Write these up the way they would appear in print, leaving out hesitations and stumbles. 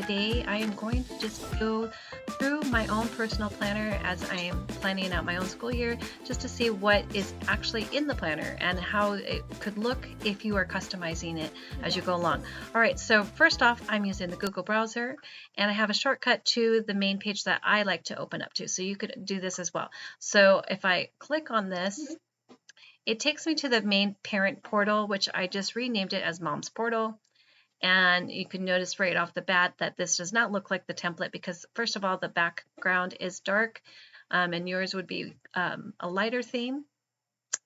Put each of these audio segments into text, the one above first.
today I am going to just go through my own personal planner as I am planning out my own school year, just to see what is actually in the planner and how it could look if you are customizing it as you go along. All right, so first off, I'm using the Google browser, and I have a shortcut to the main page that I like to open up to, so you could do this as well. So if I click on this, it takes me to the main parent portal, which I just renamed it as Mom's Portal. And you can notice right off the bat that this does not look like the template because, first of all, the background is dark, and yours would be a lighter theme,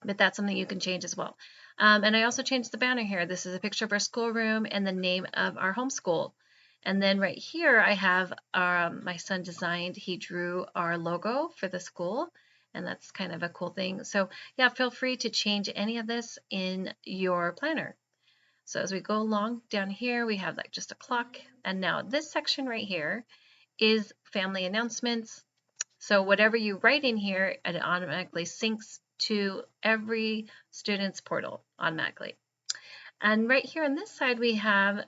but that's something you can change as well. And I also changed the banner here. This is a picture of our schoolroom and the name of our homeschool. And then right here I have my son designed, he drew our logo for the school, and that's kind of a cool thing. So yeah, feel free to change any of this in your planner. So as we go along down here, we have like just a clock. And now this section right here is family announcements. So whatever you write in here, it automatically syncs to every student's portal automatically. And right here on this side, we have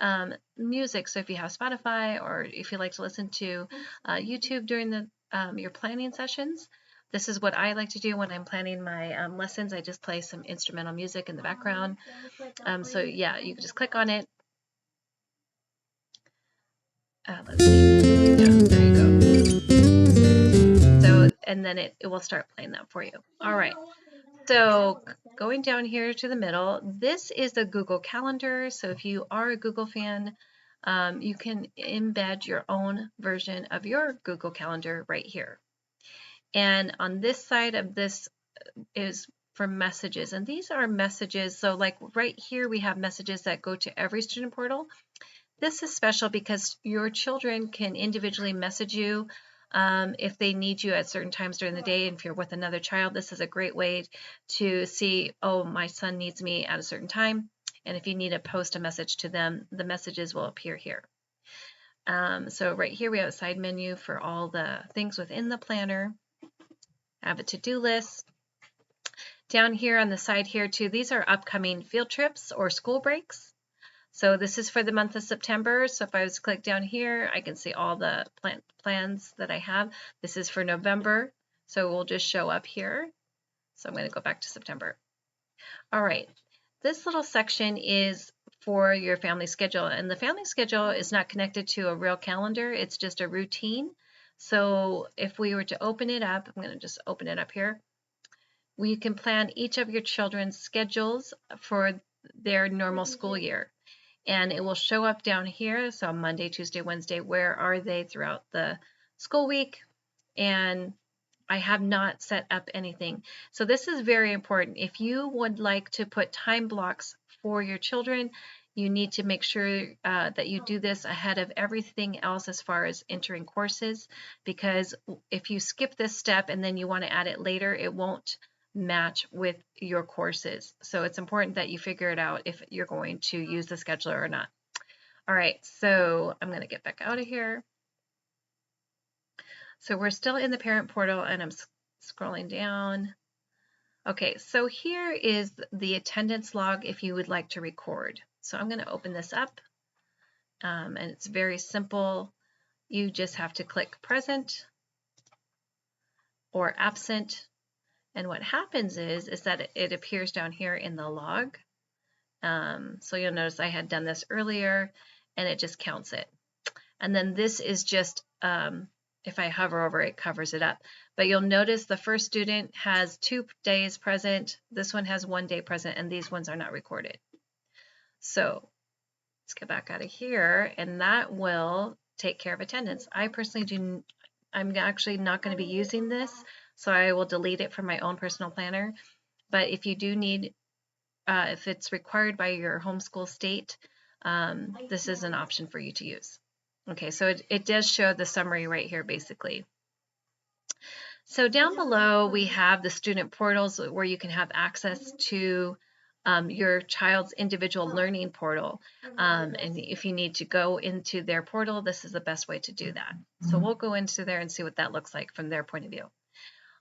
music. So if you have Spotify, or if you like to listen to YouTube during your planning sessions, this is what I like to do when I'm planning my lessons. I just play some instrumental music in the background. So yeah, you can just click on it. Let's see. Yeah, there you go. So, and then it will start playing that for you. All right. So going down here to the middle, this is the Google Calendar. So if you are a Google fan, you can embed your own version of your Google Calendar right here. And on this side of this is for messages, and these are messages. So like right here, we have messages that go to every student portal. This is special because your children can individually message you if they need you at certain times during the day. And if you're with another child, this is a great way to see, oh, my son needs me at a certain time. And if you need to post a message to them, the messages will appear here. So right here, we have a side menu for all the things within the planner. I have a to-do list. Down here on the side here too, these are upcoming field trips or school breaks. So this is for the month of September. So if I was to click down here, I can see all the plans that I have. This is for November, so it will just show up here. So I'm going to go back to September. All right, this little section is for your family schedule, and the family schedule is not connected to a real calendar. It's just a routine. So if we were to open it up, I'm going to just open it up here. We can plan each of your children's schedules for their normal school year. And it will show up down here. So Monday, Tuesday, Wednesday, where are they throughout the school week? And I have not set up anything. So this is very important. If you would like to put time blocks for your children, you need to make sure that you do this ahead of everything else as far as entering courses, because if you skip this step and then you want to add it later, it won't match with your courses. So it's important that you figure it out if you're going to use the scheduler or not. All right, so I'm going to get back out of here. So we're still in the parent portal, and I'm scrolling down. Okay, so here is the attendance log if you would like to record. So I'm going to open this up, and it's very simple. You just have to click present or absent. And what happens is that it appears down here in the log. So you'll notice I had done this earlier, and it just counts it. And then this is just, if I hover over it, covers it up. But you'll notice the first student has 2 days present, this one has 1 day present, and these ones are not recorded. So let's get back out of here, and that will take care of attendance. I personally I'm actually not going to be using this, so I will delete it from my own personal planner. But if you do need, if it's required by your homeschool state, this is an option for you to use. Okay, so it does show the summary right here, basically. So down below, we have the student portals where you can have access to your child's individual learning portal. And if you need to go into their portal, this is the best way to do that. So we'll go into there and see what that looks like from their point of view.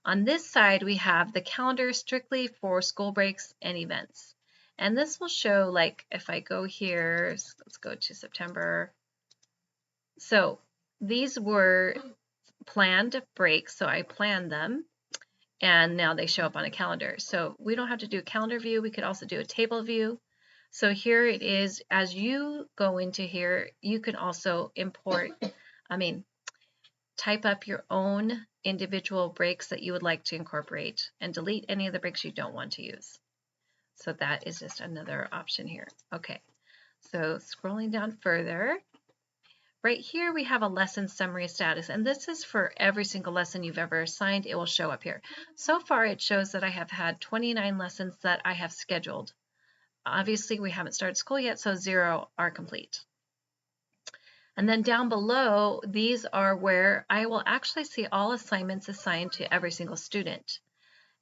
On this side, we have the calendar strictly for school breaks and events. And this will show, like, if I go here, let's go to September. So these were planned breaks, so I planned them, and now they show up on a calendar. So we don't have to do a calendar view. We could also do a table view. So here it is. As you go into here, you can also type up your own individual breaks that you would like to incorporate and delete any of the breaks you don't want to use. So that is just another option here. Okay, so scrolling down further, right here we have a lesson summary status, and this is for every single lesson you've ever assigned. It will show up here. So far it shows that I have had 29 lessons that I have scheduled. Obviously we haven't started school yet, so 0 are complete. And then down below, these are where I will actually see all assignments assigned to every single student.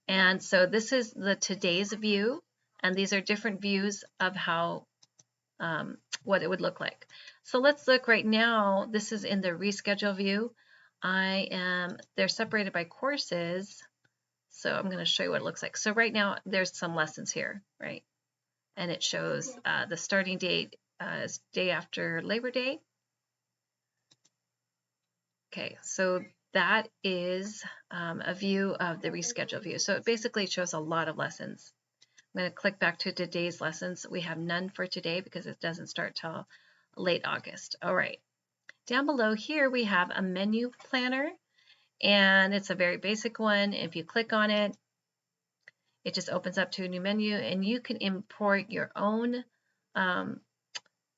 And so this is the today's view, and these are different views of how what it would look like. So let's look right now. This is in the reschedule view. They're separated by courses. So I'm going to show you what it looks like. So right now there's some lessons here, right? And it shows the starting date is day after Labor Day. Okay, so that is a view of the reschedule view. So it basically shows a lot of lessons. I'm going to click back to today's lessons. We have none for today because it doesn't start till late August. All right. Down below here we have a menu planner, and it's a very basic one. If you click on it, it just opens up to a new menu, and you can import your own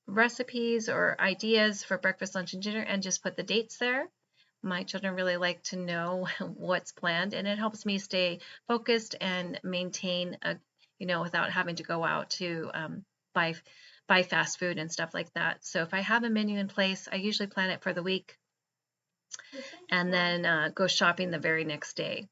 recipes or ideas for breakfast, lunch, and dinner and just put the dates there. My children really like to know what's planned, and it helps me stay focused and maintain without having to go out to buy fast food and stuff like that. So if I have a menu in place, I usually plan it for the week and then go shopping the very next day.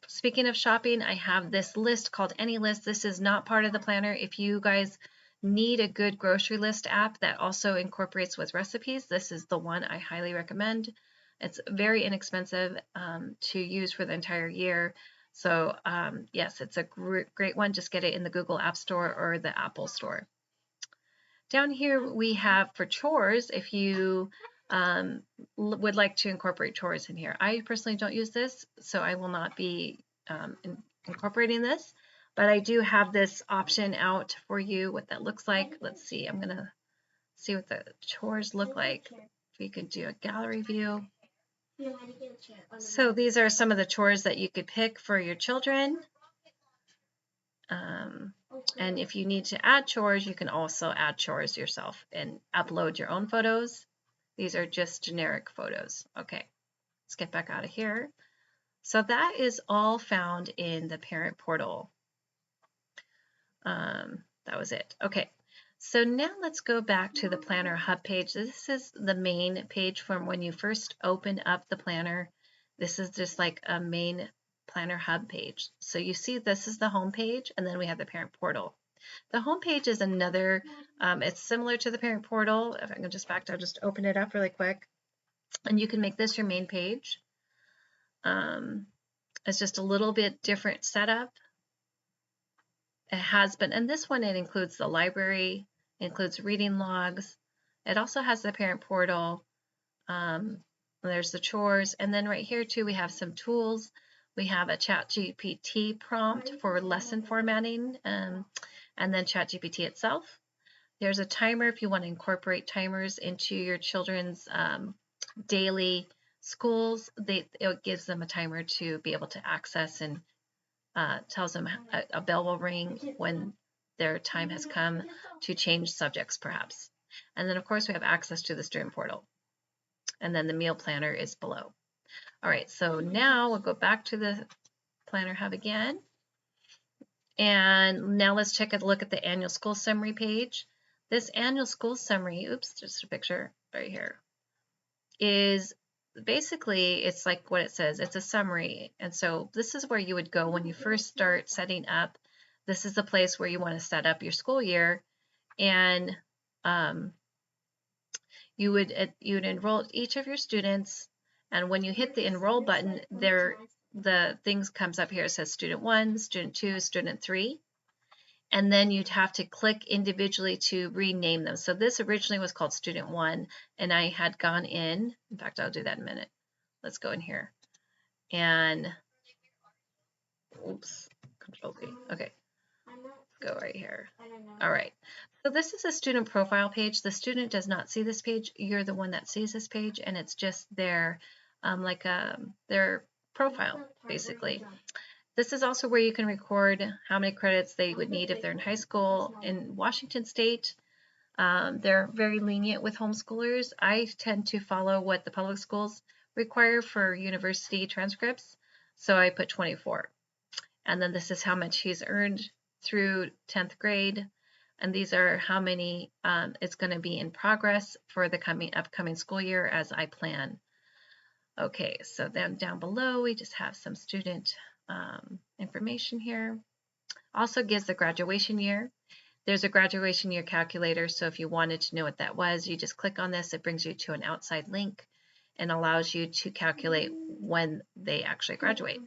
Speaking of shopping, I have this list called Any List. This is not part of the planner. If you guys need a good grocery list app that also incorporates with recipes, this is the one I highly recommend. It's very inexpensive to use for the entire year. So yes, it's a great one. Just get it in the Google App Store or the Apple Store. Down here we have for chores, if you would like to incorporate chores in here. I personally don't use this, so I will not be incorporating this, but I do have this option out for you, what that looks like. Let's see, I'm going to see what the chores look like. If we could do a gallery view. So these are some of the chores that you could pick for your children. And if you need to add chores, you can also add chores yourself and upload your own photos. These are just generic photos. Okay, let's get back out of here. So that is all found in the parent portal. That was it. Okay, so now let's go back to the Planner Hub page. This is the main page from when you first open up the planner. This is just like a main Planner Hub page. So you see this is the home page, and then we have the parent portal. The home page is another, it's similar to the parent portal. If I can just I'll just open it up really quick. And you can make this your main page. It's just a little bit different setup. It has been, and this one, it includes the library, it includes reading logs. It also has the parent portal. There's the chores, and then right here too we have some tools. We have a ChatGPT prompt for lesson formatting, and then ChatGPT itself. There's a timer if you want to incorporate timers into your children's daily schools. It gives them a timer to be able to access, and tells them a bell will ring when their time has come to change subjects perhaps. And then of course we have access to the student portal. And then the meal planner is below. All right, so now we'll go back to the Planner Hub again. And now let's take a look at the annual school summary page. This annual school summary, oops, just a picture right here, is basically, it's like what it says, it's a summary. And so this is where you would go when you first start setting up. This is the place where you want to set up your school year, and you would enroll each of your students, and when you hit the enroll button, the things comes up here. It says student 1, student 2, student 3, and then you'd have to click individually to rename them. So this originally was called Student 1, and I had gone in fact, I'll do that in a minute. Let's go in here and, oops, Control V. Okay, go right here. All right. So this is a student profile page. The student does not see this page. You're the one that sees this page, and it's just their their profile, basically. This is also where you can record how many credits they would need if they're in high school. In Washington State, they're very lenient with homeschoolers. I tend to follow what the public schools require for university transcripts, so I put 24. And then this is how much he's earned through 10th grade. And these are how many it's going to be in progress for the upcoming school year as I plan. Okay, so then down below, we just have some student information here. Also gives the graduation year. There's a graduation year calculator, so if you wanted to know what that was, you just click on this. It brings you to an outside link and allows you to calculate when they actually graduate.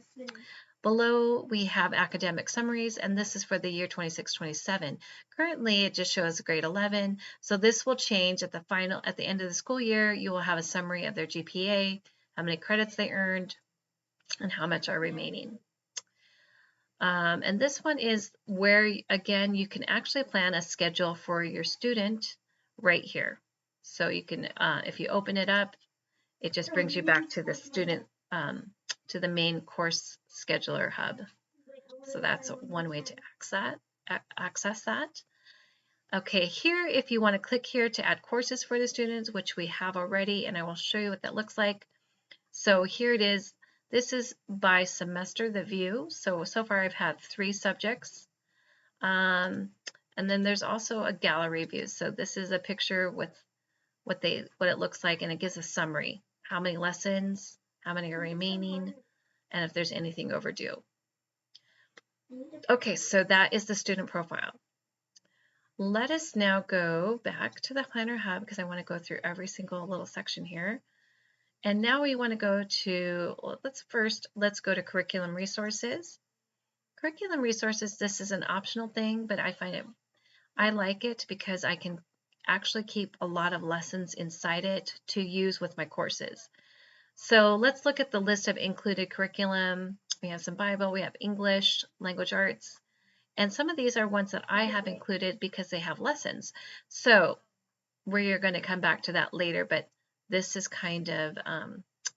Below, we have academic summaries, and this is for the year 26-27. Currently, it just shows grade 11, so this will change at the end of the school year. You will have a summary of their GPA, how many credits they earned, and how much are remaining. And this one is where, again, you can actually plan a schedule for your student right here. So you can, if you open it up, it just brings you back to the student, to the main course scheduler hub. So that's one way to access that. Okay, here, if you want to click here to add courses for the students, which we have already, and I will show you what that looks like. So here it is. This is by semester, the view. So far I've had 3 subjects. And then there's also a gallery view. So this is a picture with what it looks like, and it gives a summary. How many lessons, how many are remaining, and if there's anything overdue. Okay, so that is the student profile. Let us now go back to the Planner Hub because I want to go through every single little section here. And now we want to go to, let's go to Curriculum Resources. Curriculum Resources, this is an optional thing, but I like it because I can actually keep a lot of lessons inside it to use with my courses. So let's look at the list of included curriculum. We have some Bible, we have English, language arts, and some of these are ones that I have included because they have lessons. So we're going to come back to that later, but this is kind of,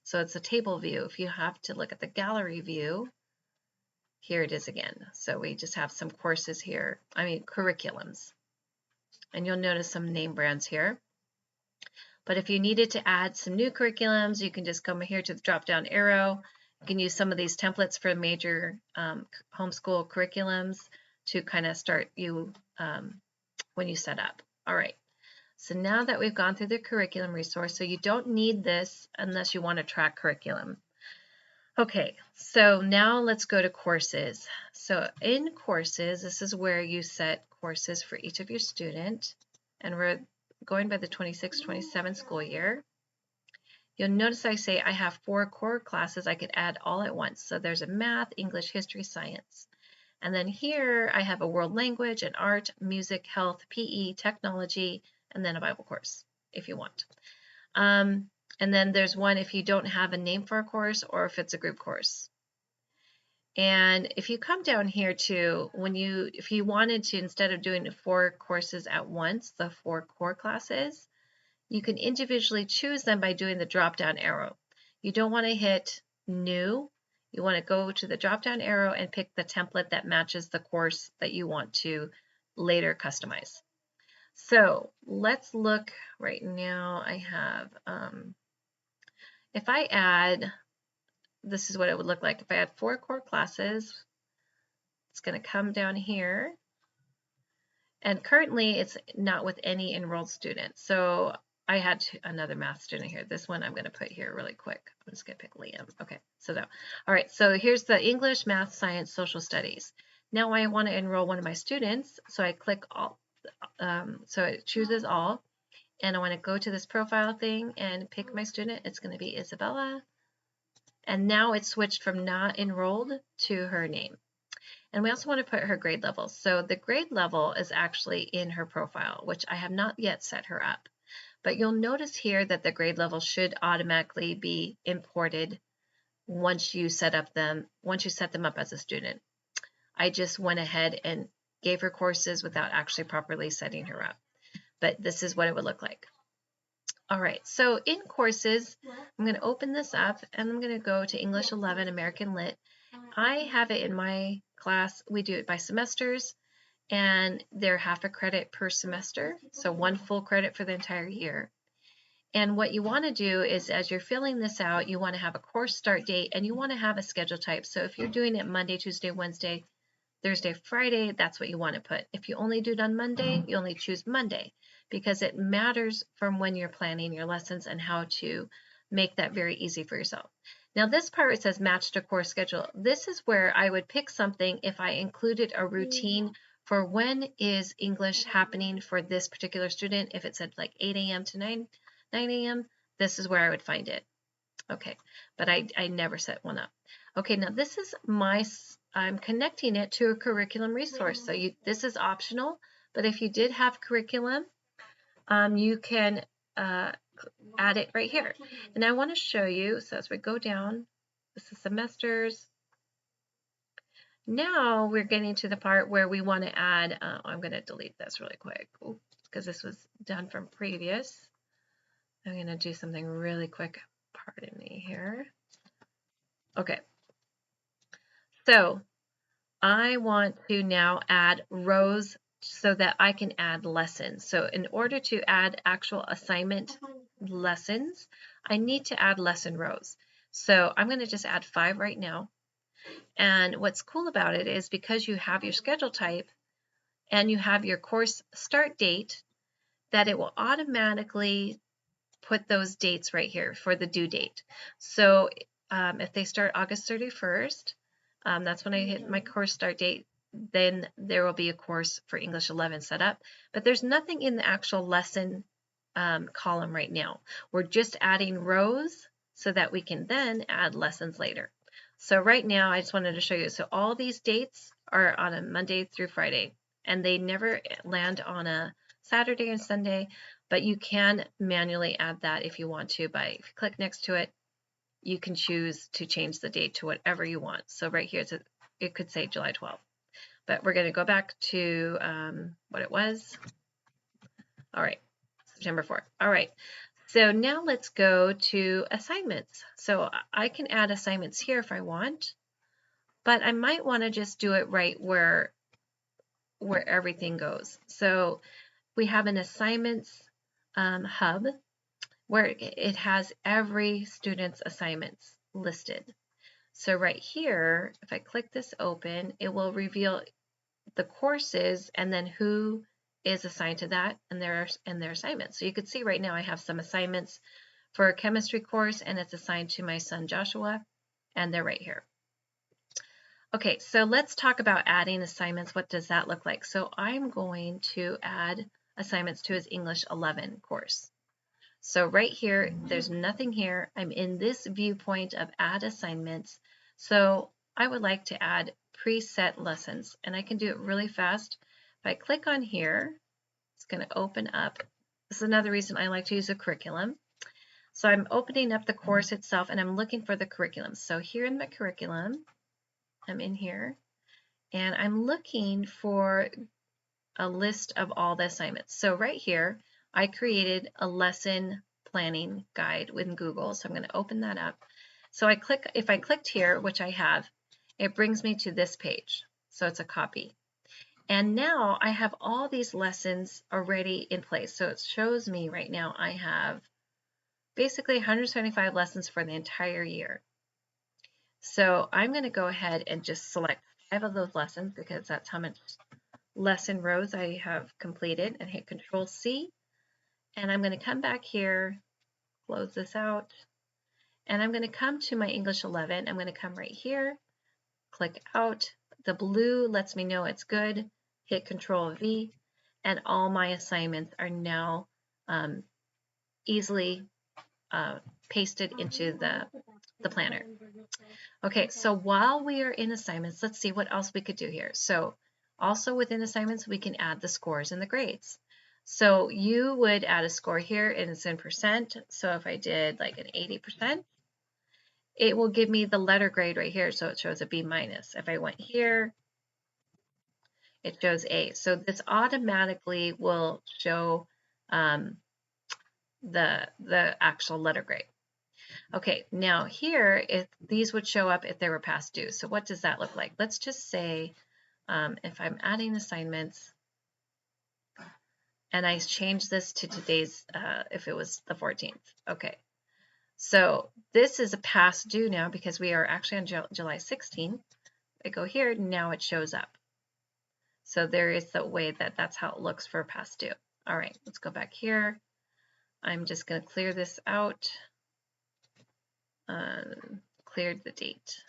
so it's a table view. If you have to look at the gallery view, here it is again. So we just have some courses here, curriculums. And you'll notice some name brands here. But if you needed to add some new curriculums, you can just come here to the drop-down arrow. You can use some of these templates for major homeschool curriculums to kind of start you when you set up. All right. So now that we've gone through the curriculum resource, so you don't need this unless you want to track curriculum. Okay, so now let's go to courses. So in courses, this is where you set courses for each of your students, and we're going by the 26-27 school year. You'll notice I say I have 4 core classes I could add all at once. So there's a math, English, history, science. And then here I have a world language, an art, music, health, PE, technology, and then a Bible course if you want. And then there's one if you don't have a name for a course or if it's a group course. And if you come down here to if you wanted to, instead of doing 4 courses at once, the 4 core classes, you can individually choose them by doing the drop-down arrow. You don't want to hit new. You want to go to the drop-down arrow and pick the template that matches the course that you want to later customize. So let's look right now. I have, if I add, this is what it would look like. If I had 4 core classes, it's going to come down here. And currently it's not with any enrolled students. So I had another math student here. This one I'm going to put here really quick. I'm just going to pick Liam. Okay, so now, all right, so here's the English, math, science, social studies. Now I want to enroll one of my students, so I click all. So it chooses all, and I want to go to this profile thing and pick my student. It's going to be Isabella, and now it's switched from not enrolled to her name. And we also want to put her grade level. So the grade level is actually in her profile, which I have not yet set her up. But you'll notice here that the grade level should automatically be imported once you set them up as a student. I just went ahead and gave her courses without actually properly setting her up. But this is what it would look like. All right, so in courses, I'm going to open this up and I'm going to go to English 11 American Lit. I have it in my class. We do it by semesters, and they're half a credit per semester, so 1 full credit for the entire year. And what you want to do is, as you're filling this out, you want to have a course start date and you want to have a schedule type. So if you're doing it Monday, Tuesday, Wednesday, Thursday, Friday, that's what you want to put. If you only do it on Monday, you only choose Monday, because it matters from when you're planning your lessons and how to make that very easy for yourself. Now this part, it says match to course schedule. This is where I would pick something if I included a routine for when is English happening for this particular student. If it said like 8 a.m. to 9 a.m., this is where I would find it. Okay, but I never set one up. Okay, now this is I'm connecting it to a curriculum resource. So this is optional, but if you did have curriculum, you can add it right here. And I want to show you, so as we go down, this is semesters. Now we're getting to the part where we want to add, I'm going to delete this really quick because this was done from previous. I'm going to do something really quick. Pardon me here. Okay. So I want to now add rows so that I can add lessons. So in order to add actual assignment lessons, I need to add lesson rows. So I'm going to just add 5 right now. And what's cool about it is because you have your schedule type and you have your course start date, that it will automatically put those dates right here for the due date. So if they start August 31st, that's when I hit my course start date, then there will be a course for English 11 set up. But there's nothing in the actual lesson column right now. We're just adding rows so that we can then add lessons later. So right now, I just wanted to show you. So all these dates are on a Monday through Friday, and they never land on a Saturday and Sunday, but you can manually add that if you want to. If you click next to it, you can choose to change the date to whatever you want. So right here, it could say July 12th. But we're going to go back to what it was. All right, September 4th. All right, so now let's go to assignments. So I can add assignments here if I want, but I might want to just do it right where everything goes. So we have an assignments hub where it has every student's assignments listed. So right here, if I click this open, it will reveal the courses and then who is assigned to that and their assignments. So you can see right now I have some assignments for a chemistry course, and it's assigned to my son Joshua, and they're right here. Okay, so let's talk about adding assignments. What does that look like? So I'm going to add assignments to his English 11 course. So right here, there's nothing here. I'm in this viewpoint of add assignments. So I would like to add preset lessons, and I can do it really fast. If I click on here, it's going to open up. This is another reason I like to use a curriculum. So I'm opening up the course itself, and I'm looking for the curriculum. So here in my curriculum, I'm in here, and I'm looking for a list of all the assignments. So right here, I created a lesson planning guide within Google. So I'm going to open that up. So if I clicked here, which I have, it brings me to this page. So it's a copy. And now I have all these lessons already in place. So it shows me right now I have basically 175 lessons for the entire year. So I'm going to go ahead and just select 5 of those lessons because that's how much lesson rows I have completed, and hit Control C. And I'm going to come back here, close this out, and I'm going to come to my English 11. I'm going to come right here, click out. The blue lets me know it's good. Hit Control V, and all my assignments are now easily pasted into the the planner. Okay, so while we are in assignments, let's see what else we could do here. So also within assignments, we can add the scores and the grades. So you would add a score here and it's in percent. So if I did like an 80%, it will give me the letter grade right here. So it shows a B minus. If I went here, it shows A. So this automatically will show the actual letter grade. Okay, now here, if these would show up if they were past due. So what does that look like? Let's just say if I'm adding assignments and I change this to today's, if it was the 14th. Okay, so this is a past due now because we are actually on July 16th. I go here, now it shows up. So there is the way that that's how it looks for past due. All right, let's go back here. I'm just going to clear this out. Cleared the date.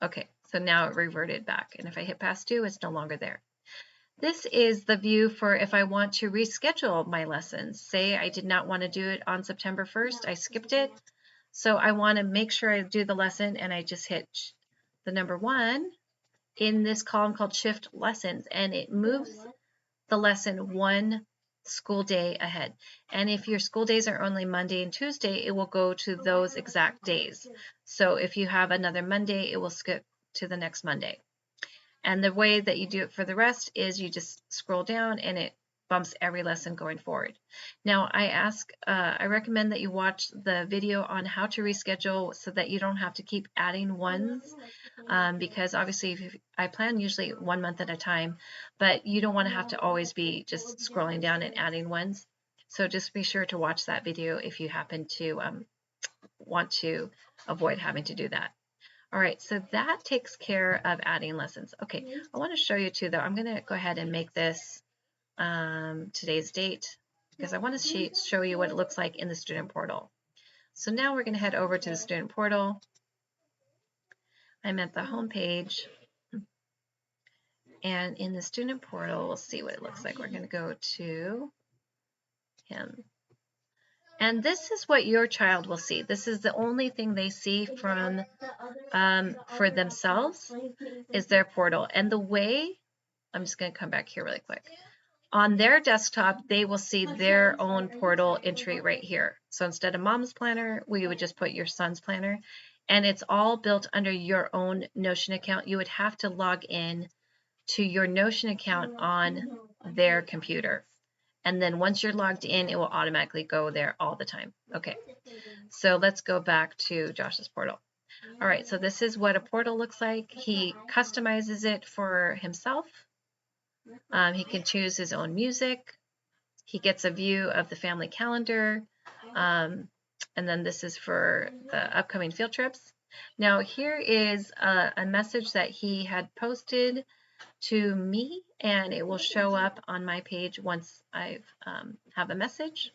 Okay, so now it reverted back. And if I hit past due, it's no longer there. This is the view for if I want to reschedule my lessons. Say I did not want to do it on September 1st. I skipped it. So I want to make sure I do the lesson and I just hit the number 1 in this column called Shift Lessons, and it moves the lesson 1 school day ahead. And if your school days are only Monday and Tuesday, it will go to those exact days. So if you have another Monday, it will skip to the next Monday. And the way that you do it for the rest is you just scroll down and it bumps every lesson going forward. Now I recommend that you watch the video on how to reschedule so that you don't have to keep adding ones, because obviously I plan usually 1 month at a time, but you don't want to have to always be just scrolling down and adding ones. So just be sure to watch that video if you happen to want to avoid having to do that. All right, so that takes care of adding lessons. Okay, I want to show you too, though. I'm going to go ahead and make this today's date because I want to show you what it looks like in the student portal. So now we're going to head over to the student portal. I'm at the home page, and in the student portal, we'll see what it looks like. We're going to go to him. And this is what your child will see. This is the only thing they see from for themselves is their portal. And the way, I'm just going to come back here really quick. On their desktop, they will see their own portal entry right here. So instead of mom's planner, we would just put your son's planner. And it's all built under your own Notion account. You would have to log in to your Notion account on their computer. And then once you're logged in, it will automatically go there all the time. Okay, so let's go back to Josh's portal. All right, so this is what a portal looks like. He customizes it for himself. He can choose his own music. He gets a view of the family calendar. And then this is for the upcoming field trips. Now here is a message that he had posted to me, and it will show up on my page once I have a message.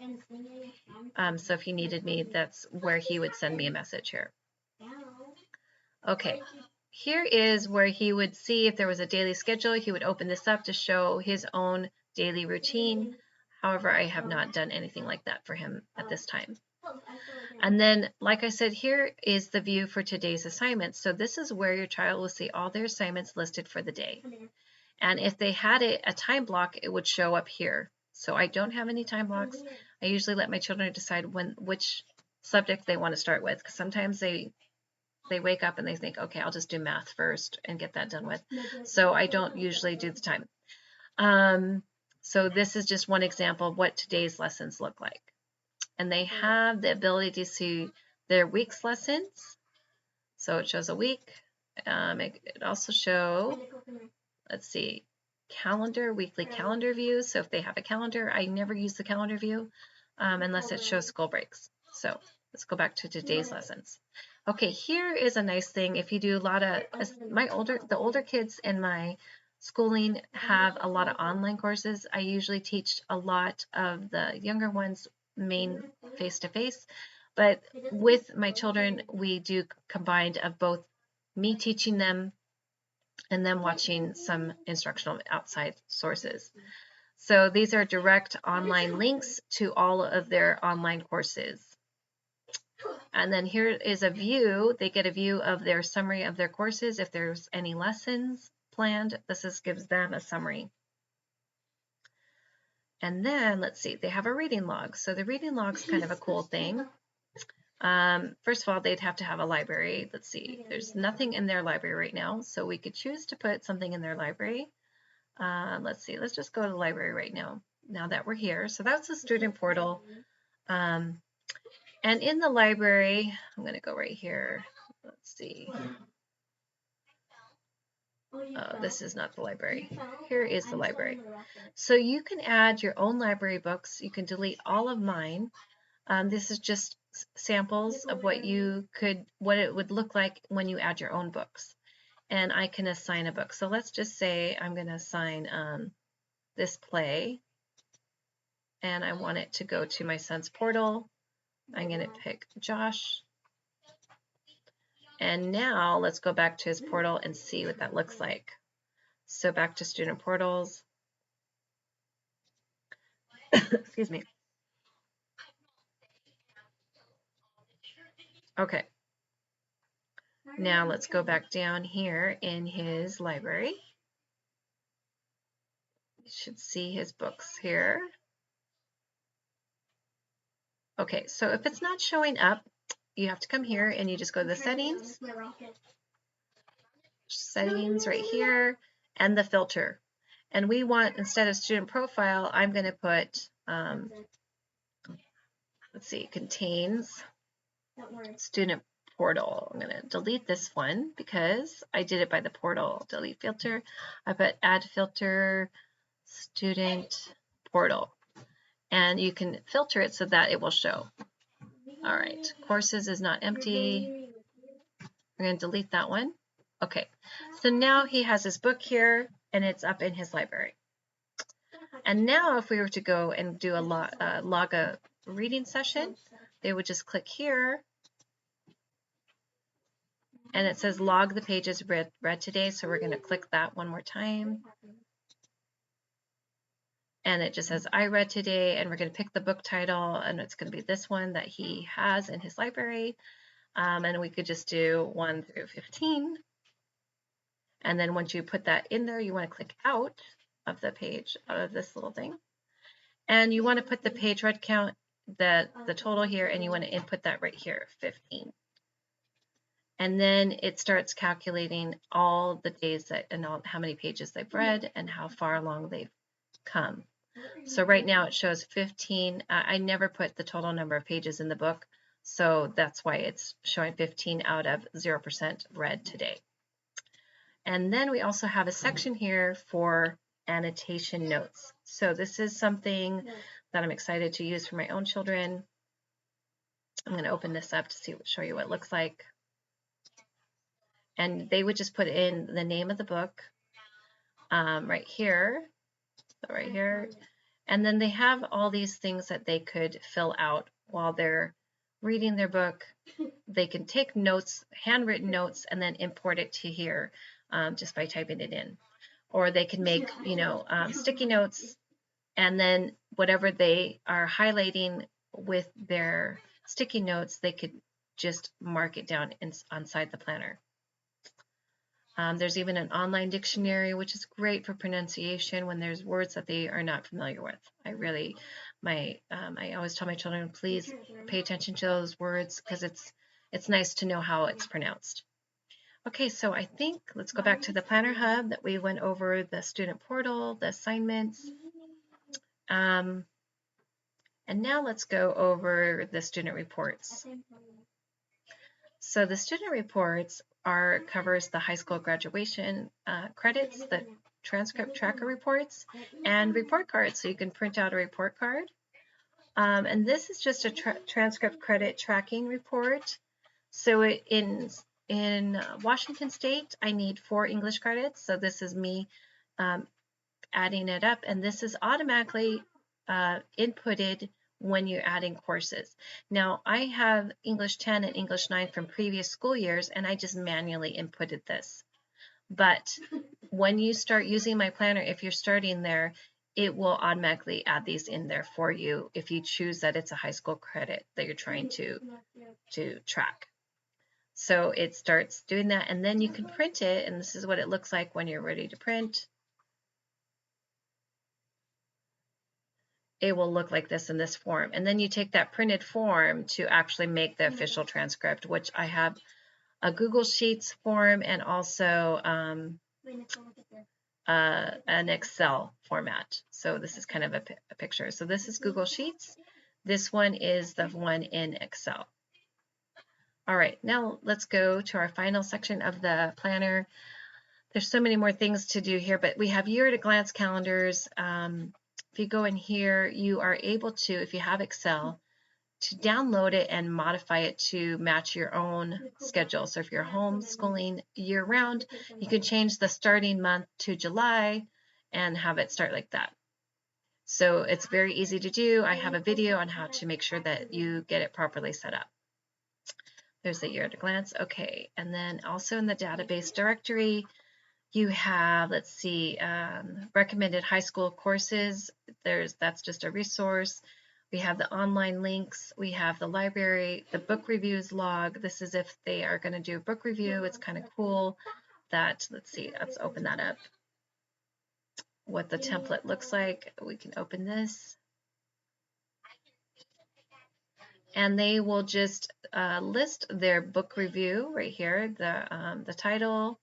So if he needed me, that's where he would send me a message here. Okay, here is where he would see if there was a daily schedule. He would open this up to show his own daily routine. However, I have not done anything like that for him at this time. And then, like I said, here is the view for today's assignments. So this is where your child will see all their assignments listed for the day. And if they had a time block, it would show up here. So I don't have any time blocks. I usually let my children decide which subject they want to start with, because sometimes they wake up and they think, okay, I'll just do math first and get that done with. So I don't usually do the time. So this is just one example of what today's lessons look like. And they have the ability to see their week's lessons. So it shows a week. It also shows, let's see, weekly calendar views. So if they have a calendar, I never use the calendar view unless it shows school breaks. So let's go back to today's lessons. Okay, here is a nice thing. If you do a lot of, the older kids in my schooling have a lot of online courses. I usually teach a lot of the younger ones main face-to-face, but with my children, we do combined of both me teaching them and them watching some instructional outside sources. So these are direct online links to all of their online courses. And then here is a view. They get a view of their summary of their courses. If there's any lessons planned, this gives them a summary. And then let's see, they have a reading log. So the reading log's kind of a cool thing. First of all, they'd have to have a library. Let's see, there's nothing in their library right now. So we could choose to put something in their library. Let's see, let's just go to the library right now that we're here. So that's the student portal. And in the library, I'm going to go right here. Let's see. This is not the library. Here is the library. So you can add your own library books. You can delete all of mine. This is just samples of what it would look like when you add your own books. And I can assign a book. So let's just say I'm going to assign this play. And I want it to go to my son's portal. I'm going to pick Josh. And now let's go back to his portal and see what that looks like. So back to student portals. Excuse me. Okay. Now let's go back down here in his library. You should see his books here. Okay, so if it's not showing up, you have to come here and you just go to the settings. Settings right here and the filter. And we want, instead of student profile, I'm going to put, let's see, contains student portal. I'm going to delete this one because I did it by the portal. Delete filter. I put add filter student portal. And you can filter it so that it will show. All right, courses is not empty. We're going to delete that one. Okay, so now he has his book here and it's up in his library. And now if we were to go and do a log a reading session, they would just click here and it says log the pages read today. So we're going to click that one more time. And it just says I read today, and we're going to pick the book title, and it's going to be this one that he has in his library. And we could just do 1 through 15. And then once you put that in there, you want to click out of the page, out of this little thing. And you want to put the page read count, the total here, and you want to input that right here, 15. And then it starts calculating all the days that and how many pages they've read and how far along they've come. So right now it shows 15. I never put the total number of pages in the book, so that's why it's showing 15 out of 0% read today. And then we also have a section here for annotation notes. So this is something that I'm excited to use for my own children. I'm going to open this up to show you what it looks like. And they would just put in the name of the book right here. So right here. And then they have all these things that they could fill out while they're reading their book. They can take notes, handwritten notes, and then import it to here just by typing it in. Or they can make, sticky notes, and then whatever they are highlighting with their sticky notes, they could just mark it down inside the planner. There's even an online dictionary, which is great for pronunciation when there's words that they are not familiar with. I always tell my children, please pay attention to those words because it's nice to know how it's pronounced. Okay, so I think let's go back to the Planner Hub that we went over, the student portal, the assignments. And now let's go over the student reports. So the student reports covers the high school graduation credits, the transcript tracker reports, and report cards. So you can print out a report card. And this is just a transcript credit tracking report. So in Washington State, I need 4 English credits. So this is me adding it up, and this is automatically inputted when you're adding courses. Now, I have English 10 and English 9 from previous school years, and I just manually inputted this. But when you start using my planner, if you're starting there, it will automatically add these in there for you if you choose that it's a high school credit that you're trying to track. So it starts doing that, and then you can print it, and this is what it looks like when you're ready to print. It will look like this in this form, and then you take that printed form to actually make the official transcript, which I have a Google Sheets form and also an Excel format. So this is kind of a picture. So this is Google Sheets. This one is the one in Excel. All right, now let's go to our final section of the planner. There's so many more things to do here, but we have year-at-a-glance calendars. If you go in here, you are able to, if you have Excel, to download it and modify it to match your own schedule. So if you're homeschooling year-round, you can change the starting month to July and have it start like that. So it's very easy to do. I have a video on how to make sure that you get it properly set up. There's the year-at-a-glance. Okay, and then also in the database directory, you have, let's see, recommended high school courses. That's just a resource. We have the online links. We have the library, the book reviews log. This is if they are going to do a book review. It's kind of cool that, let's see, let's open that up. What the template looks like. We can open this. And they will just list their book review right here, the title,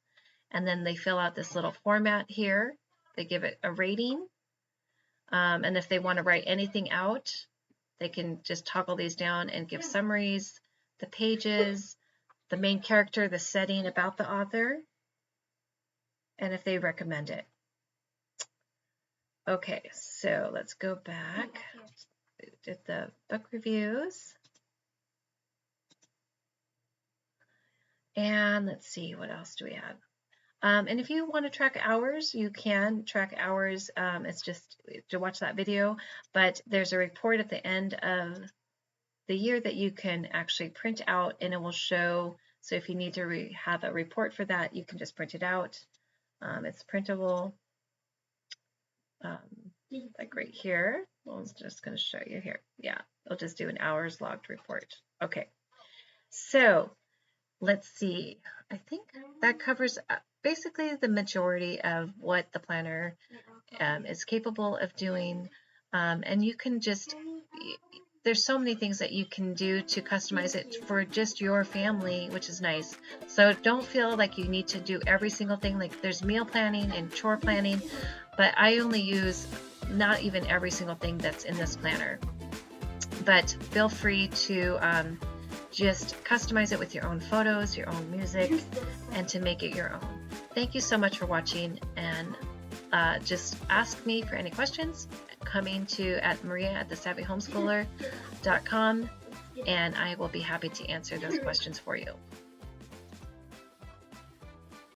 and then they fill out this little format here. They give it a rating. And if they want to write anything out, they can just toggle these down and give summaries, the pages, the main character, the setting about the author, and if they recommend it. Okay, so let's go back. We did the book reviews. And let's see, what else do we have? And if you want to track hours, you can track hours. It's just to watch that video, but there's a report at the end of the year that you can actually print out, and it will show. So if you need to have a report for that, you can just print it out. It's printable, like right here. Well, I'm just going to show you here. Yeah, it'll just do an hours logged report. Okay, so let's see. I think that covers basically the majority of what the planner is capable of doing. And you can just, there's so many things that you can do to customize it for just your family, which is nice. So don't feel like you need to do every single thing. Like there's meal planning and chore planning, but I only use not even every single thing that's in this planner. But feel free to just customize it with your own photos, your own music, and to make it your own. Thank you so much for watching, and just ask me for any questions coming to Maria@thesavvyhomeschooler.com, and I will be happy to answer those questions for you.